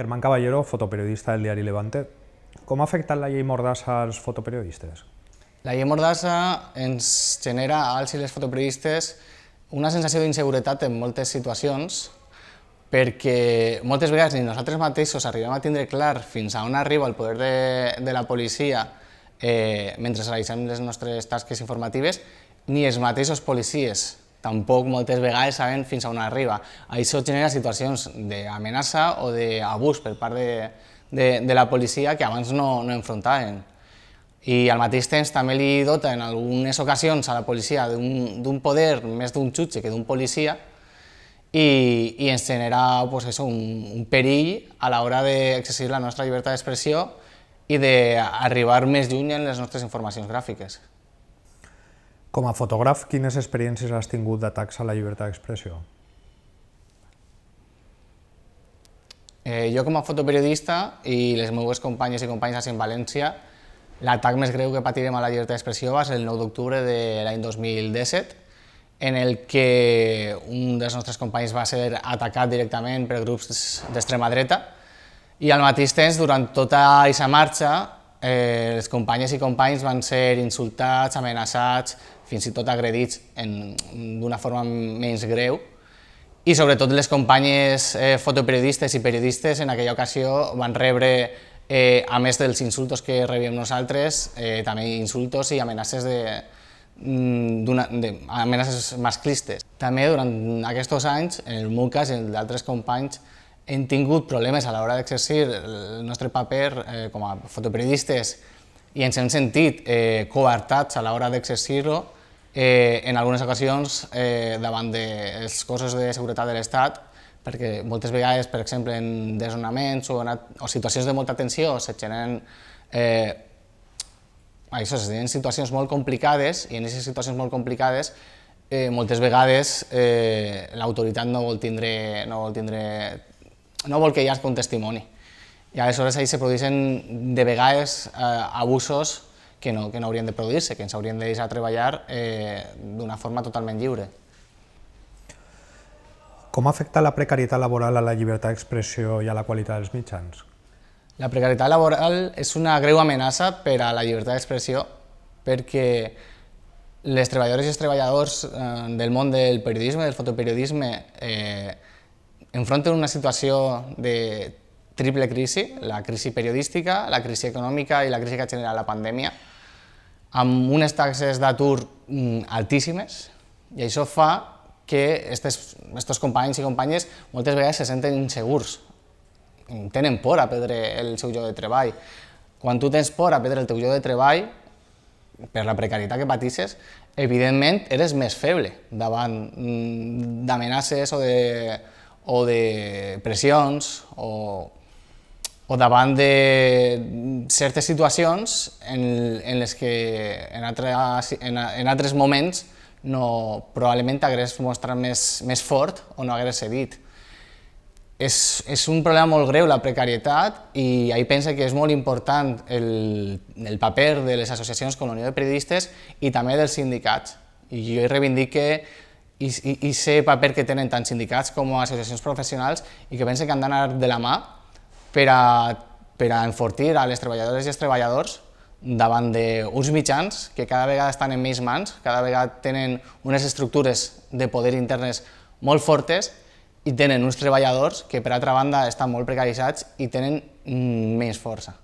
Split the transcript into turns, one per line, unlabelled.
Germán Caballero, fotoperiodista del diari Levante. Com ha afectat la llei Mordassa als fotoperiodistes?
La llei Mordassa ens genera als i les fotoperiodistes una sensació d'inseguretat en moltes situacions, perquè moltes vegades ni nosaltres mateixos arribem a tindre clar fins a on arriba el poder de la policia mentre realitzem les nostres tasques informatives, ni els mateixos policies tampoc moltes vegades saben fins a on arriba. Això genera situacions d'amenaça o d'abús per part de la policia que abans no enfrontaven. I al mateix temps també li dota en algunes ocasions a la policia d'un poder més d'un jutge que d'un policia i ens genera un perill a l'hora d'exercir la nostra llibertat d'expressió i d'arribar més lluny en les nostres informacions gràfiques.
Com a fotògraf, quines experiències has tingut d'atacs a la llibertat d'expressió?
Jo com a fotoperiodista i les meves companyes i companys en València, l'atac més greu que patirem a la llibertat d'expressió va ser el 9 d'octubre de l'any 2017, en el que un dels nostres companys va ser atacat directament per grups d'extrema dreta i al mateix temps, durant tota aquesta marxa, les companyes i companys van ser insultats, amenaçats, fins i tot agredits d'una forma menys greu. I sobretot les companyes fotoperiodistes i periodistes en aquella ocasió van rebre, a més dels insultos que rebíem nosaltres, també insultos i amenaces amenaces masclistes. També durant aquests anys, en el meu cas i el d'altres companys, hem tingut problemes a l'hora d'exercir el nostre paper com a fotoperiodistes i ens hem sentit coartats a l'hora d'exercir-lo en algunes ocasions davant dels cossos de seguretat de l'Estat, perquè moltes vegades, per exemple, en desnonaments o situacions de molta tensió se generen situacions molt complicades i en aquestes situacions molt complicades moltes vegades l'autoritat no vol que hi hagi un testimoni. I aleshores ahí se produeixen de vegades abusos que no haurien de produir-se, que ens haurien de deixar treballar d'una forma totalment lliure.
Com afecta la precarietat laboral a la llibertat d'expressió i a la qualitat dels mitjans?
La precarietat laboral és una greu amenaça per a la llibertat d'expressió perquè les treballadores i els treballadors del món del periodisme, del fotoperiodisme, enfronten una situació de triple crisi, la crisi periodística, la crisi econòmica i la crisi que ha generat la pandèmia, amb unes taxes d'atur altíssimes, i això fa que aquests companys i companyes moltes vegades se senten insegurs, tenen por a perdre el seu lloc de treball. Quan tu tens por a perdre el teu lloc de treball, per la precarietat que patisses, evidentment eres més feble davant d'amenaces o de pressions o davant de certes situacions en les que en altres moments probablement t'hagués mostrat més fort o no hagués cedit. És un problema molt greu la precarietat i ahir penso que és molt important el paper de les associacions com la Unió de Periodistes i també dels sindicats. I jo reivindico aquest paper que tenen tant sindicats com associacions professionals i que penso que han d'anar de la mà per a enfortir a les treballadores i els treballadors davant d'uns mitjans que cada vegada estan en menys mans, cada vegada tenen unes estructures de poder internes molt fortes i tenen uns treballadors que, per altra banda, estan molt precaritzats i tenen menys força.